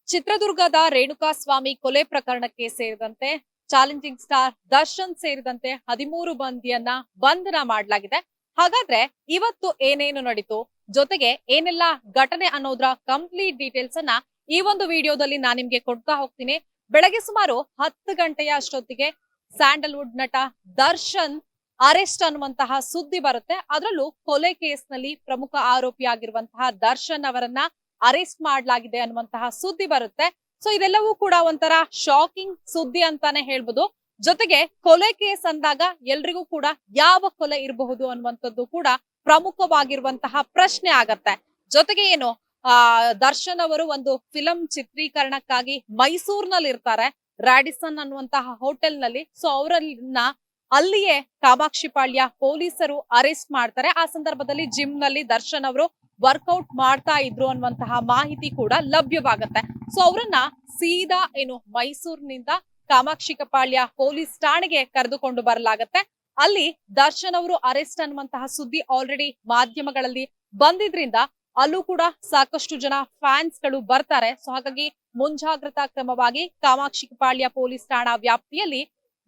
ಚಿತ್ರದುರ್ಗದ ರೇಣುಕಾಸ್ವಾಮಿ ಕೊಲೆ ಪ್ರಕರಣಕ್ಕೆ ಸೇರಿದಂತೆ ಚಾಲೆಂಜಿಂಗ್ ಸ್ಟಾರ್ ದರ್ಶನ್ ಸೇರಿದಂತೆ 13 ಮಂದಿಯನ್ನ ಬಂಧನ ಮಾಡಲಾಗಿದೆ. ಹಾಗಾದ್ರೆ ಇವತ್ತು ಏನೇನು ನಡೀತು, ಜೊತೆಗೆ ಏನೆಲ್ಲ ಘಟನೆ ಅನ್ನೋದ್ರ ಕಂಪ್ಲೀಟ್ ಡೀಟೇಲ್ಸ್ ಅನ್ನ ಈ ಒಂದು ವಿಡಿಯೋದಲ್ಲಿ ನಾನು ನಿಮ್ಗೆ ಕೊಡ್ತಾ ಹೋಗ್ತೀನಿ. ಬೆಳಗ್ಗೆ ಸುಮಾರು 10 ಗಂಟೆಯ ಅಷ್ಟೊತ್ತಿಗೆ ಸ್ಯಾಂಡಲ್ವುಡ್ ನಟ ದರ್ಶನ್ ಅರೆಸ್ಟ್ ಅನ್ನುವಂತಹ ಸುದ್ದಿ ಬರುತ್ತೆ. ಅದರಲ್ಲೂ ಕೊಲೆ ಕೇಸ್ನಲ್ಲಿ ಪ್ರಮುಖ ಆರೋಪಿಯಾಗಿರುವಂತಹ ದರ್ಶನ್ ಅವರನ್ನ ಅರೆಸ್ಟ್ ಮಾಡಲಾಗಿದೆ ಅನ್ನುವಂತಹ ಸುದ್ದಿ ಬರುತ್ತೆ. ಸೊ ಇದೆಲ್ಲವೂ ಕೂಡ ಒಂಥರ ಶಾಕಿಂಗ್ ಸುದ್ದಿ ಅಂತಾನೆ ಹೇಳ್ಬೋದು. ಜೊತೆಗೆ ಕೊಲೆ ಕೇಸ್ ಅಂದಾಗ ಎಲ್ರಿಗೂ ಕೂಡ ಯಾವ ಕೊಲೆ ಇರಬಹುದು ಅನ್ನುವಂಥದ್ದು ಕೂಡ ಪ್ರಮುಖವಾಗಿರುವಂತಹ ಪ್ರಶ್ನೆ ಆಗತ್ತೆ. ಜೊತೆಗೆ ಏನು ದರ್ಶನ್ ಅವರು ಒಂದು ಫಿಲಂ ಚಿತ್ರೀಕರಣಕ್ಕಾಗಿ ಮೈಸೂರಿನಲ್ಲಿ ಇರ್ತಾರೆ, ರಾಡಿಸನ್ ಅನ್ನುವಂತಹ ಹೋಟೆಲ್ ನಲ್ಲಿ. ಸೊ ಅವರನ್ನ ಅಲ್ಲಿಯೇ ಕಾಮಾಕ್ಷಿಪಾಳ್ಯ ಪೊಲೀಸರು ಅರೆಸ್ಟ್ ಮಾಡ್ತಾರೆ. ಆ ಸಂದರ್ಭದಲ್ಲಿ ಜಿಮ್ ನಲ್ಲಿ ದರ್ಶನ್ ಅವರು ವರ್ಕೌಟ್ ಮಾಡ್ತಾ ಇದ್ರು ಅನ್ನುವಂತಹ ಮಾಹಿತಿ ಕೂಡ ಲಭ್ಯವಾಗತ್ತೆ. ಸೊ ಅವರನ್ನ ಸೀದಾ ಏನು ಮೈಸೂರಿನಿಂದ ಕಾಮಾಕ್ಷಿಪಾಳ್ಯ ಪೊಲೀಸ್ ಠಾಣೆಗೆ ಕರೆದುಕೊಂಡು ಬರಲಾಗತ್ತೆ. ಅಲ್ಲಿ ದರ್ಶನ್ ಅವರು ಅರೆಸ್ಟ್ ಅನ್ನುವಂತಹ ಸುದ್ದಿ ಆಲ್ರೆಡಿ ಮಾಧ್ಯಮಗಳಲ್ಲಿ ಬಂದಿದ್ರಿಂದ ಅಲ್ಲೂ ಕೂಡ ಸಾಕಷ್ಟು ಜನ ಫ್ಯಾನ್ಸ್ ಗಳು ಬರ್ತಾರೆ. ಸೊ ಹಾಗಾಗಿ ಮುಂಜಾಗ್ರತಾ ಕ್ರಮವಾಗಿ ಕಾಮಾಕ್ಷಿಪಾಳ್ಯ ಪೊಲೀಸ್ ಠಾಣಾ ವ್ಯಾಪ್ತಿಯಲ್ಲಿ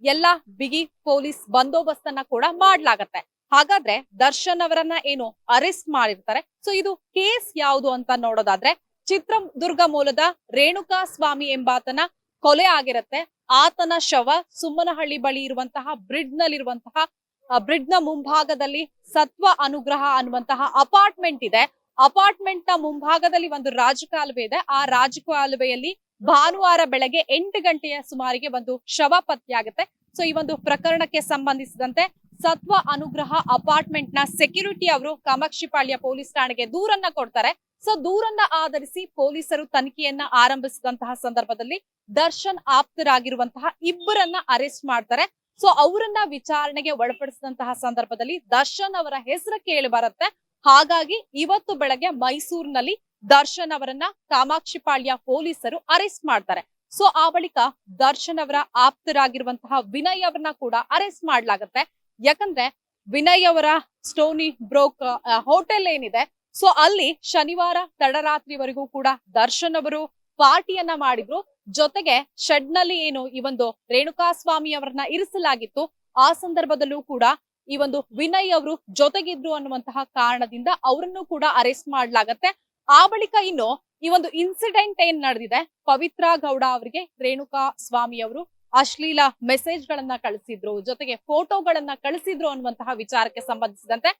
ಎಲ್ಲಾ ಬಿಗಿ ಪೊಲೀಸ್ ಬಂದೋಬಸ್ತನ್ನ ಕೂಡ ಮಾಡ್ಲಾಗತ್ತೆ. ಹಾಗಾದ್ರೆ ದರ್ಶನ್ ಅವರನ್ನ ಏನು ಅರೆಸ್ಟ್ ಮಾಡಿರ್ತಾರೆ. ಸೊ ಇದು ಕೇಸ್ ಯಾವುದು ಅಂತ ನೋಡೋದಾದ್ರೆ, ಚಿತ್ರದುರ್ಗ ಮೂಲದ ರೇಣುಕಾಸ್ವಾಮಿ ಎಂಬಾತನ ಕೊಲೆ ಆಗಿರುತ್ತೆ. ಆತನ ಶವ ಸುಮ್ಮನಹಳ್ಳಿ ಬಳಿ ಇರುವಂತಹ ಬ್ರಿಡ್ಜ್ ನ ಮುಂಭಾಗದಲ್ಲಿ ಸತ್ವ ಅನುಗ್ರಹ ಅನ್ನುವಂತಹ ಅಪಾರ್ಟ್ಮೆಂಟ್ ಇದೆ. ಅಪಾರ್ಟ್ಮೆಂಟ್ ನ ಮುಂಭಾಗದಲ್ಲಿ ಒಂದು ರಾಜಕಾಲುವೆ ಇದೆ. ಆ ರಾಜಕಾಲುವೆಯಲ್ಲಿ ಭಾನುವಾರ ಬೆಳಗ್ಗೆ 8 ಗಂಟೆಯ ಸುಮಾರಿಗೆ ಒಂದು ಶವ ಪತ್ತೆಯಾಗುತ್ತೆ. ಸೊ ಈ ಒಂದು ಪ್ರಕರಣಕ್ಕೆ ಸಂಬಂಧಿಸಿದಂತೆ ಸತ್ವ ಅನುಗ್ರಹ ಅಪಾರ್ಟ್ಮೆಂಟ್ ನ ಸೆಕ್ಯೂರಿಟಿ ಅವರು ಕಾಮಾಕ್ಷಿಪಾಳ್ಯ ಪೊಲೀಸ್ ಠಾಣೆಗೆ ದೂರನ್ನ ಕೊಡ್ತಾರೆ. ಸೊ ದೂರನ್ನ ಆಧರಿಸಿ ಪೊಲೀಸರು ತನಿಖೆಯನ್ನ ಆರಂಭಿಸಿದಂತಹ ಸಂದರ್ಭದಲ್ಲಿ ದರ್ಶನ್ ಆಪ್ತರಾಗಿರುವಂತಹ ಇಬ್ಬರನ್ನ ಅರೆಸ್ಟ್ ಮಾಡ್ತಾರೆ. ಸೊ ಅವರನ್ನ ವಿಚಾರಣೆಗೆ ಒಳಪಡಿಸಿದಂತಹ ಸಂದರ್ಭದಲ್ಲಿ ದರ್ಶನ್ ಅವರ ಹೆಸರು ಕೇಳಿ ಬರುತ್ತೆ. ಹಾಗಾಗಿ ಇವತ್ತು ಬೆಳಗ್ಗೆ ಮೈಸೂರಿನಲ್ಲಿ ದರ್ಶನ್ ಅವರನ್ನ ಕಾಮಾಕ್ಷಿಪಾಳ್ಯ ಪೊಲೀಸರು ಅರೆಸ್ಟ್ ಮಾಡ್ತಾರೆ. ಸೊ ಆ ಬಳಿಕ ದರ್ಶನ್ ಅವರ ಆಪ್ತರಾಗಿರುವಂತಹ ವಿನಯ್ ಅವರನ್ನ ಕೂಡ ಅರೆಸ್ಟ್ ಮಾಡ್ಲಾಗತ್ತೆ. ಯಾಕಂದ್ರೆ ವಿನಯ್ ಅವರ ಸ್ಟೋನಿ ಬ್ರೋಕ್ ಹೋಟೆಲ್ ಏನಿದೆ, ಸೊ ಅಲ್ಲಿ ಶನಿವಾರ ತಡರಾತ್ರಿವರೆಗೂ ಕೂಡ ದರ್ಶನ್ ಅವರು ಪಾರ್ಟಿಯನ್ನ ಮಾಡಿದ್ರು. ಜೊತೆಗೆ ಶೆಡ್ ನಲ್ಲಿ ಏನು ಈ ಒಂದು ರೇಣುಕಾಸ್ವಾಮಿ ಅವರನ್ನ ಇರಿಸಲಾಗಿತ್ತು, ಆ ಸಂದರ್ಭದಲ್ಲೂ ಕೂಡ ಈ ಒಂದು ವಿನಯ್ ಅವರು ಜೊತೆಗಿದ್ರು ಅನ್ನುವಂತಹ ಕಾರಣದಿಂದ ಅವರನ್ನು ಕೂಡ ಅರೆಸ್ಟ್ ಮಾಡ್ಲಾಗತ್ತೆ. ಆ ಬಳಿಕ ಇನ್ನು ಈ ಒಂದು ಇನ್ಸಿಡೆಂಟ್ ಏನ್ ನಡೆದಿದೆ, ಪವಿತ್ರ ಗೌಡ ಅವರಿಗೆ ರೇಣುಕಾ ಸ್ವಾಮಿ ಅವರು ಅಶ್ಲೀಲ ಮೆಸೇಜ್ ಗಳನ್ನ ಕಳಿಸಿದ್ರು, ಜೊತೆಗೆ ಫೋಟೋಗಳನ್ನ ಕಳಿಸಿದ್ರು ಅನ್ನುವಂತಹ ವಿಚಾರಕ್ಕೆ ಸಂಬಂಧಿಸಿದಂತೆ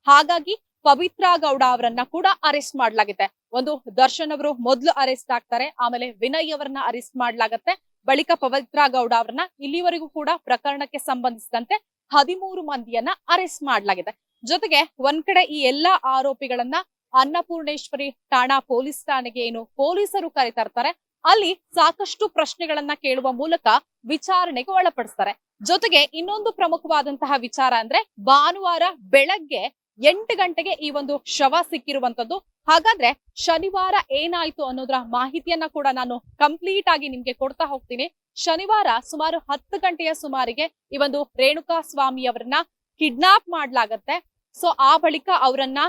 ಹಾಗಾಗಿ ಪವಿತ್ರ ಗೌಡ ಅವರನ್ನ ಕೂಡ ಅರೆಸ್ಟ್ ಮಾಡ್ಲಾಗಿದೆ. ಒಂದು ದರ್ಶನ್ ಅವರು ಮೊದಲು ಅರೆಸ್ಟ್ ಆಗ್ತಾರೆ, ಆಮೇಲೆ ವಿನಯ್ ಅವರನ್ನ ಅರೆಸ್ಟ್ ಮಾಡ್ಲಾಗತ್ತೆ. ಬಳಿಕ ಪವಿತ್ರ ಗೌಡ ಅವರನ್ನ ಇಲ್ಲಿವರೆಗೂ ಕೂಡ ಪ್ರಕರಣಕ್ಕೆ ಸಂಬಂಧಿಸಿದಂತೆ 13 ಮಂದಿಯನ್ನ ಅರೆಸ್ಟ್ ಮಾಡ್ಲಾಗಿದೆ. ಜೊತೆಗೆ ಒಂದ್ ಕಡೆ ಈ ಎಲ್ಲಾ ಆರೋಪಿಗಳನ್ನ ಅನ್ನಪೂರ್ಣೇಶ್ವರಿ ಠಾಣಾ ಪೊಲೀಸ್ ಠಾಣೆಗೆ ಏನು ಪೊಲೀಸರು ಕರೆತರ್ತಾರೆ. ಅಲ್ಲಿ ಸಾಕಷ್ಟು ಪ್ರಶ್ನೆಗಳನ್ನ ಕೇಳುವ ಮೂಲಕ ವಿಚಾರಣೆಗೆ ಒಳಪಡಿಸ್ತಾರೆ. ಜೊತೆಗೆ ಇನ್ನೊಂದು ಪ್ರಮುಖವಾದಂತಹ ವಿಚಾರ ಅಂದ್ರೆ ಭಾನುವಾರ ಬೆಳಗ್ಗೆ 8 ಗಂಟೆಗೆ ಈ ಒಂದು ಶವ ಸಿಕ್ಕಿರುವಂತದ್ದು. ಹಾಗಾದ್ರೆ ಶನಿವಾರ ಏನಾಯ್ತು ಅನ್ನೋದ್ರ ಮಾಹಿತಿಯನ್ನ ಕೂಡ ನಾನು ಕಂಪ್ಲೀಟ್ ಆಗಿ ನಿಮ್ಗೆ ಕೊಡ್ತಾ ಹೋಗ್ತೀನಿ. ಶನಿವಾರ ಸುಮಾರು 10 ಗಂಟೆಯ ಸುಮಾರಿಗೆ ಈ ಒಂದು ರೇಣುಕಾ ಸ್ವಾಮಿ ಅವರನ್ನ ಕಿಡ್ನಾಪ್ ಮಾಡ್ಲಾಗತ್ತೆ. ಸೊ ಆ ಬಳಿಕ ಅವರನ್ನ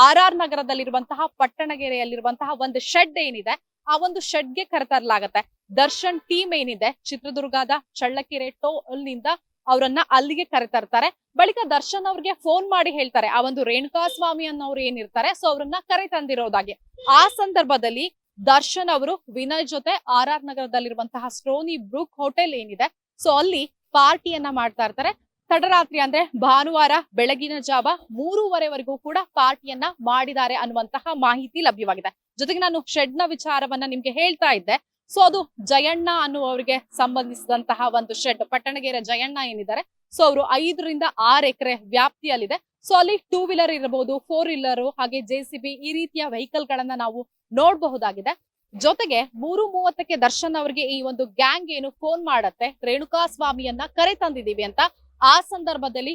RR ನಗರದಲ್ಲಿರುವಂತಹ ಪಟ್ಟಣಗೆರೆಯಲ್ಲಿರುವಂತಹ ಒಂದು ಶೆಡ್ ಏನಿದೆ, ಆ ಒಂದು ಶೆಡ್ಗೆ ಕರೆತರಲಾಗತ್ತೆ. ದರ್ಶನ್ ಟೀಮ್ ಏನಿದೆ ಚಿತ್ರದುರ್ಗದ ಚಳ್ಳಕೆರೆ ಟೋಲ್ ನಿಂದ ಅವರನ್ನ ಅಲ್ಲಿಗೆ ಕರೆತರ್ತಾರೆ. ಬಳಿಕ ದರ್ಶನ್ ಅವ್ರಿಗೆ ಫೋನ್ ಮಾಡಿ ಹೇಳ್ತಾರೆ ಆ ಒಂದು ರೇಣುಕಾಸ್ವಾಮಿ ಅನ್ನೋರು ಏನಿರ್ತಾರೆ, ಸೊ ಅವ್ರನ್ನ ಕರೆ ತಂದಿರೋದಾಗಿ. ಆ ಸಂದರ್ಭದಲ್ಲಿ ದರ್ಶನ್ ಅವರು ವಿನಯ್ ಜೊತೆ RR ನಗರದಲ್ಲಿರುವಂತಹ ಸ್ಟೋನಿ ಬ್ರೂಕ್ ಹೋಟೆಲ್ ಏನಿದೆ, ಸೊ ಅಲ್ಲಿ ಪಾರ್ಟಿಯನ್ನ ಮಾಡ್ತಾ ಇರ್ತಾರೆ. ತಡರಾತ್ರಿ ಅಂದ್ರೆ ಭಾನುವಾರ ಬೆಳಗಿನ ಜಾವ 3:30ವರೆಗೂ ಕೂಡ ಪಾರ್ಟಿಯನ್ನ ಮಾಡಿದ್ದಾರೆ ಅನ್ನುವಂತಹ ಮಾಹಿತಿ ಲಭ್ಯವಾಗಿದೆ. ಜೊತೆಗೆ ನಾನು ಶೆಡ್ ನ ವಿಚಾರವನ್ನ ನಿಮ್ಗೆ ಹೇಳ್ತಾ ಇದ್ದೆ. ಸೊ ಅದು ಜಯಣ್ಣ ಅನ್ನುವರಿಗೆ ಸಂಬಂಧಿಸಿದಂತಹ ಒಂದು ಶೆಡ್, ಪಟ್ಟಣಗೆರೆ ಜಯಣ್ಣ ಏನಿದ್ದಾರೆ, ಸೊ ಅವರು 5 ರಿಂದ 6 ಎಕರೆ ವ್ಯಾಪ್ತಿಯಲ್ಲಿದೆ. ಸೊ ಅಲ್ಲಿ 2 ವೀಲರ್ ಇರಬಹುದು, 4 ವೀಲರ್ ಹಾಗೆ JCB ಈ ರೀತಿಯ ವೆಹಿಕಲ್ ಗಳನ್ನ ನಾವು ನೋಡಬಹುದಾಗಿದೆ. ಜೊತೆಗೆ 3:30ಕ್ಕೆ ದರ್ಶನ್ ಅವರಿಗೆ ಈ ಒಂದು ಗ್ಯಾಂಗ್ ಏನು ಫೋನ್ ಮಾಡತ್ತೆ, ರೇಣುಕಾ ಸ್ವಾಮಿಯನ್ನ ಕರೆ ತಂದಿದೀವಿ ಅಂತ. ಆ ಸಂದರ್ಭದಲ್ಲಿ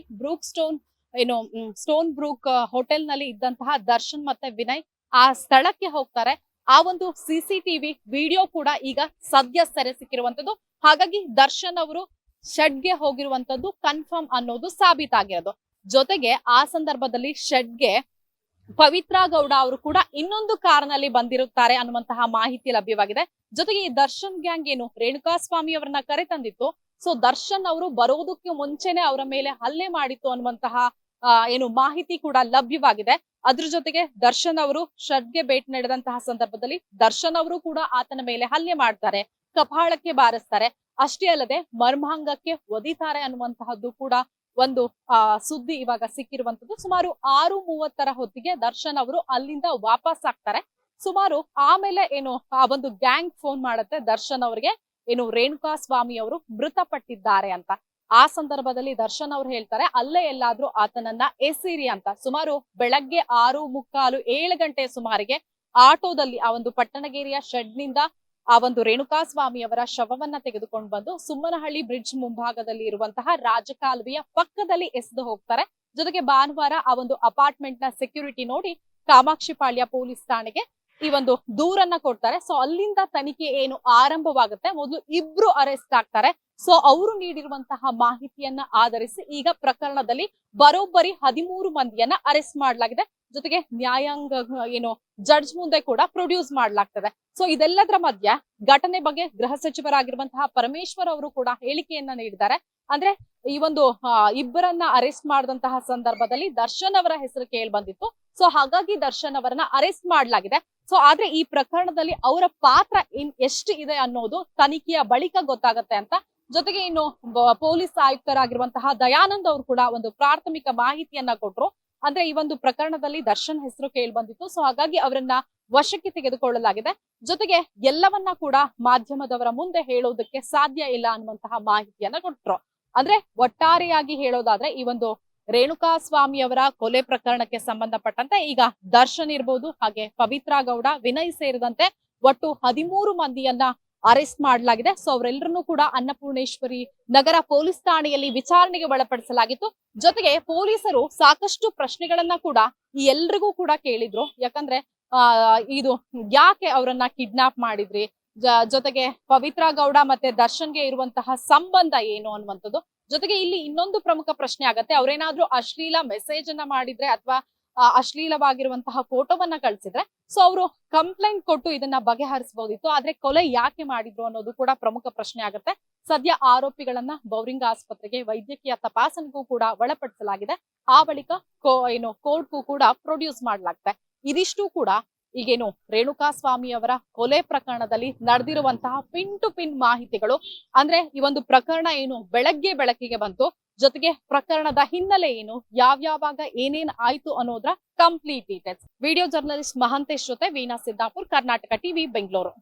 ಸ್ಟೋನ್ ಬ್ರೂಕ್ ಹೋಟೆಲ್ ನಲ್ಲಿ ಇದ್ದಂತಹ ದರ್ಶನ್ ಮತ್ತೆ ವಿನಯ್ ಆ ಸ್ಥಳಕ್ಕೆ ಹೋಗ್ತಾರೆ. ಆ ಒಂದು CCTV ವಿಡಿಯೋ ಕೂಡ ಈಗ ಸದ್ಯ ಸೆರೆ ಸಿಕ್ಕಿರುವಂತದ್ದು. ಹಾಗಾಗಿ ದರ್ಶನ್ ಅವರು ಶೆಡ್ಗೆ ಹೋಗಿರುವಂತದ್ದು ಕನ್ಫರ್ಮ್ ಅನ್ನೋದು ಸಾಬೀತಾಗಿರೋದು. ಜೊತೆಗೆ ಆ ಸಂದರ್ಭದಲ್ಲಿ ಶೆಡ್ಗೆ ಪವಿತ್ರ ಗೌಡ ಅವರು ಕೂಡ ಇನ್ನೊಂದು ಕಾರ್ನಲ್ಲಿ ಬಂದಿರುತ್ತಾರೆ ಅನ್ನುವಂತಹ ಮಾಹಿತಿ ಲಭ್ಯವಾಗಿದೆ. ಜೊತೆಗೆ ಈ ದರ್ಶನ್ ಗ್ಯಾಂಗ್ ಏನು ರೇಣುಕಾಸ್ವಾಮಿ ಅವರನ್ನ ಕರೆ ತಂದಿತ್ತು. ಸೊ ದರ್ಶನ್ ಅವರು ಬರೋದಕ್ಕೆ ಮುಂಚೆನೆ ಅವರ ಮೇಲೆ ಹಲ್ಲೆ ಮಾಡಿತ್ತು ಅನ್ನುವಂತಹ ಏನು ಮಾಹಿತಿ ಕೂಡ ಲಭ್ಯವಾಗಿದೆ. ಅದ್ರ ಜೊತೆಗೆ ದರ್ಶನ್ ಅವರು ಶರ್ಟ್ಗೆ ಭೇಟಿ ನೀಡಿದಂತಹ ಸಂದರ್ಭದಲ್ಲಿ ದರ್ಶನ್ ಅವರು ಕೂಡ ಆತನ ಮೇಲೆ ಹಲ್ಲೆ ಮಾಡ್ತಾರೆ, ಕಪಾಳಕ್ಕೆ ಬಾರಿಸ್ತಾರೆ. ಅಷ್ಟೇ ಅಲ್ಲದೆ ಮರ್ಮಾಂಗಕ್ಕೆ ಒದಿತಾರೆ ಅನ್ನುವಂತಹದ್ದು ಕೂಡ ಒಂದು ಸುದ್ದಿ ಇವಾಗ ಸಿಕ್ಕಿರುವಂತದ್ದು. ಸುಮಾರು 6:30 ಹೊತ್ತಿಗೆ ದರ್ಶನ್ ಅವರು ಅಲ್ಲಿಂದ ವಾಪಸ್ ಆಗ್ತಾರೆ. ಸುಮಾರು ಆಮೇಲೆ ಏನು ಆ ಒಂದು ಗ್ಯಾಂಗ್ ಫೋನ್ ಮಾಡುತ್ತೆ ದರ್ಶನ್ ಅವರಿಗೆ, ಏನು ರೇಣುಕಾಸ್ವಾಮಿ ಅವರು ಮೃತಪಟ್ಟಿದ್ದಾರೆ ಅಂತ. ಆ ಸಂದರ್ಭದಲ್ಲಿ ದರ್ಶನ್ ಅವರು ಹೇಳ್ತಾರೆ, ಅಲ್ಲೇ ಎಲ್ಲಾದ್ರೂ ಆತನನ್ನ ಎಸಿರಿ ಅಂತ. ಸುಮಾರು ಬೆಳಗ್ಗೆ 6:45, 7 ಗಂಟೆಯ ಸುಮಾರಿಗೆ ಆಟೋದಲ್ಲಿ ಆ ಒಂದು ಪಟ್ಟಣಗೇರಿಯ ಶೆಡ್ ನಿಂದ ಆ ಒಂದು ರೇಣುಕಾಸ್ವಾಮಿ ಅವರ ಶವವನ್ನ ತೆಗೆದುಕೊಂಡು ಬಂದು ಸುಮ್ಮನಹಳ್ಳಿ ಬ್ರಿಡ್ಜ್ ಮುಂಭಾಗದಲ್ಲಿ ಇರುವಂತಹ ರಾಜಕಾಲುವೆಯ ಪಕ್ಕದಲ್ಲಿ ಎಸೆದು ಹೋಗ್ತಾರೆ. ಜೊತೆಗೆ ಭಾನುವಾರ ಆ ಒಂದು ಅಪಾರ್ಟ್ಮೆಂಟ್ ನ ಸೆಕ್ಯೂರಿಟಿ ನೋಡಿ ಕಾಮಾಕ್ಷಿಪಾಳ್ಯ ಪೊಲೀಸ್ ಠಾಣೆಗೆ ಈ ಒಂದು ದೂರನ್ನ ಕೊಡ್ತಾರೆ. ಸೊ ಅಲ್ಲಿಂದ ತನಿಖೆ ಏನು ಆರಂಭವಾಗುತ್ತೆ. ಮೊದಲು ಇಬ್ರು ಅರೆಸ್ಟ್ ಆಗ್ತಾರೆ. ಸೊ ಅವರು ನೀಡಿರುವಂತಹ ಮಾಹಿತಿಯನ್ನ ಆಧರಿಸಿ ಈಗ ಪ್ರಕರಣದಲ್ಲಿ ಬರೋಬ್ಬರಿ 13 ಮಂದಿಯನ್ನ ಅರೆಸ್ಟ್ ಮಾಡಲಾಗಿದೆ. ಜೊತೆಗೆ ನ್ಯಾಯಾಂಗ ಏನು ಜಡ್ಜ್ ಮುಂದೆ ಕೂಡ ಪ್ರೊಡ್ಯೂಸ್ ಮಾಡಲಾಗ್ತದೆ. ಸೊ ಇದೆಲ್ಲದರ ಮಧ್ಯ ಘಟನೆ ಬಗ್ಗೆ ಗೃಹ ಸಚಿವರಾಗಿರುವಂತಹ ಪರಮೇಶ್ವರ್ ಅವರು ಕೂಡ ಹೇಳಿಕೆಯನ್ನ ನೀಡಿದ್ದಾರೆ. ಅಂದ್ರೆ ಈ ಒಂದು ಇಬ್ಬರನ್ನ ಅರೆಸ್ಟ್ ಮಾಡಿದಂತಹ ಸಂದರ್ಭದಲ್ಲಿ ದರ್ಶನ್ ಅವರ ಹೆಸರು ಕೇಳಿ ಬಂದಿತ್ತು. ಸೊ ಹಾಗಾಗಿ ದರ್ಶನ್ ಅವರನ್ನ ಅರೆಸ್ಟ್ ಮಾಡಲಾಗಿದೆ. ಸೊ ಆದ್ರೆ ಈ ಪ್ರಕರಣದಲ್ಲಿ ಅವರ ಪಾತ್ರ ಎಷ್ಟು ಇದೆ ಅನ್ನೋದು ತನಿಖೆಯ ಬಳಿಕ ಗೊತ್ತಾಗತ್ತೆ ಅಂತ. ಜೊತೆಗೆ ಇನ್ನು ಪೊಲೀಸ್ ಆಯುಕ್ತರಾಗಿರುವಂತಹ ದಯಾನಂದ್ ಅವರು ಕೂಡ ಒಂದು ಪ್ರಾಥಮಿಕ ಮಾಹಿತಿಯನ್ನ ಕೊಟ್ರು. ಅಂದ್ರೆ ಈ ಒಂದು ಪ್ರಕರಣದಲ್ಲಿ ದರ್ಶನ್ ಹೆಸರು ಕೇಳಿ ಬಂದಿತ್ತು. ಸೊ ಹಾಗಾಗಿ ಅವರನ್ನ ವಶಕ್ಕೆ ತೆಗೆದುಕೊಳ್ಳಲಾಗಿದೆ. ಜೊತೆಗೆ ಎಲ್ಲವನ್ನ ಕೂಡ ಮಾಧ್ಯಮದವರ ಮುಂದೆ ಹೇಳೋದಕ್ಕೆ ಸಾಧ್ಯ ಇಲ್ಲ ಅನ್ನುವಂತಹ ಮಾಹಿತಿಯನ್ನ ಕೊಟ್ರು. ಅಂದ್ರೆ ಒಟ್ಟಾರೆಯಾಗಿ ಹೇಳೋದಾದ್ರೆ ಈ ಒಂದು ರೇಣುಕಾಸ್ವಾಮಿ ಅವರ ಕೊಲೆ ಪ್ರಕರಣಕ್ಕೆ ಸಂಬಂಧಪಟ್ಟಂತೆ ಈಗ ದರ್ಶನ್ ಇರ್ಬೋದು, ಹಾಗೆ ಪವಿತ್ರಾ ಗೌಡ, ವಿನಯ್ ಸೇರಿದಂತೆ ಒಟ್ಟು 13 ಮಂದಿಯನ್ನ ಅರೆಸ್ಟ್ ಮಾಡಲಾಗಿದೆ. ಸೊ ಅವರೆಲ್ಲರನ್ನೂ ಕೂಡ ಅನ್ನಪೂರ್ಣೇಶ್ವರಿ ನಗರ ಪೊಲೀಸ್ ಠಾಣೆಯಲ್ಲಿ ವಿಚಾರಣೆಗೆ ಒಳಪಡಿಸಲಾಗಿತ್ತು. ಜೊತೆಗೆ ಪೊಲೀಸರು ಸಾಕಷ್ಟು ಪ್ರಶ್ನೆಗಳನ್ನ ಕೂಡ ಈ ಎಲ್ರಿಗೂ ಕೂಡ ಕೇಳಿದ್ರು. ಯಾಕಂದ್ರೆ ಇದು ಯಾಕೆ ಅವರನ್ನ ಕಿಡ್ನಾಪ್ ಮಾಡಿದ್ರಿ, ಜೊತೆಗೆ ಪವಿತ್ರಾ ಗೌಡ ಮತ್ತೆ ದರ್ಶನ್ಗೆ ಇರುವಂತಹ ಸಂಬಂಧ ಏನು ಅನ್ನುವಂಥದ್ದು. ಜೊತೆಗೆ ಇಲ್ಲಿ ಇನ್ನೊಂದು ಪ್ರಮುಖ ಪ್ರಶ್ನೆ ಆಗತ್ತೆ, ಅವ್ರೇನಾದ್ರೂ ಅಶ್ಲೀಲ ಮೆಸೇಜ್ ಅನ್ನ ಮಾಡಿದ್ರೆ ಅಥವಾ ಅಶ್ಲೀಲವಾಗಿರುವಂತಹ ಫೋಟೋವನ್ನ ಕಳ್ಸಿದ್ರೆ ಸೊ ಅವರು ಕಂಪ್ಲೇಂಟ್ ಕೊಟ್ಟು ಇದನ್ನ ಬಗೆಹರಿಸಬಹುದಿತ್ತು. ಆದ್ರೆ ಕೊಲೆ ಯಾಕೆ ಮಾಡಿದ್ರು ಅನ್ನೋದು ಕೂಡ ಪ್ರಮುಖ ಪ್ರಶ್ನೆ ಆಗುತ್ತೆ. ಸದ್ಯ ಆರೋಪಿಗಳನ್ನ ಬೌರಿಂಗ್ ಆಸ್ಪತ್ರೆಗೆ ವೈದ್ಯಕೀಯ ತಪಾಸಣೆಗೂ ಕೂಡ ಒಳಪಡಿಸಲಾಗಿದೆ. ಆ ಬಳಿಕ ಕೋರ್ಟ್ಗೂ ಕೂಡ ಪ್ರೊಡ್ಯೂಸ್ ಮಾಡಲಾಗುತ್ತೆ. ಇದಿಷ್ಟು ಕೂಡ ಈಗೇನು ರೇಣುಕಾಸ್ವಾಮಿ ಅವರ ಕೊಲೆ ಪ್ರಕರಣದಲ್ಲಿ ನಡೆದಿರುವಂತಹ ಪಿನ್ ಟು ಪಿನ್ ಮಾಹಿತಿಗಳು. ಅಂದ್ರೆ ಈ ಒಂದು ಪ್ರಕರಣ ಏನು ಬೆಳಕಿಗೆ ಬಂತು, ಜೊತೆಗೆ ಪ್ರಕರಣದ ಹಿನ್ನೆಲೆ ಏನು, ಯಾವ್ಯಾವಾಗ ಏನೇನ್ ಆಯ್ತು ಅನ್ನೋದ್ರ complete details. Video journalist Mahantesh ಜೊತೆ ವೀಣಾ ಸಿದ್ದಾಪುರ್, ಕರ್ನಾಟಕ ಟಿವಿ, ಬೆಂಗಳೂರು.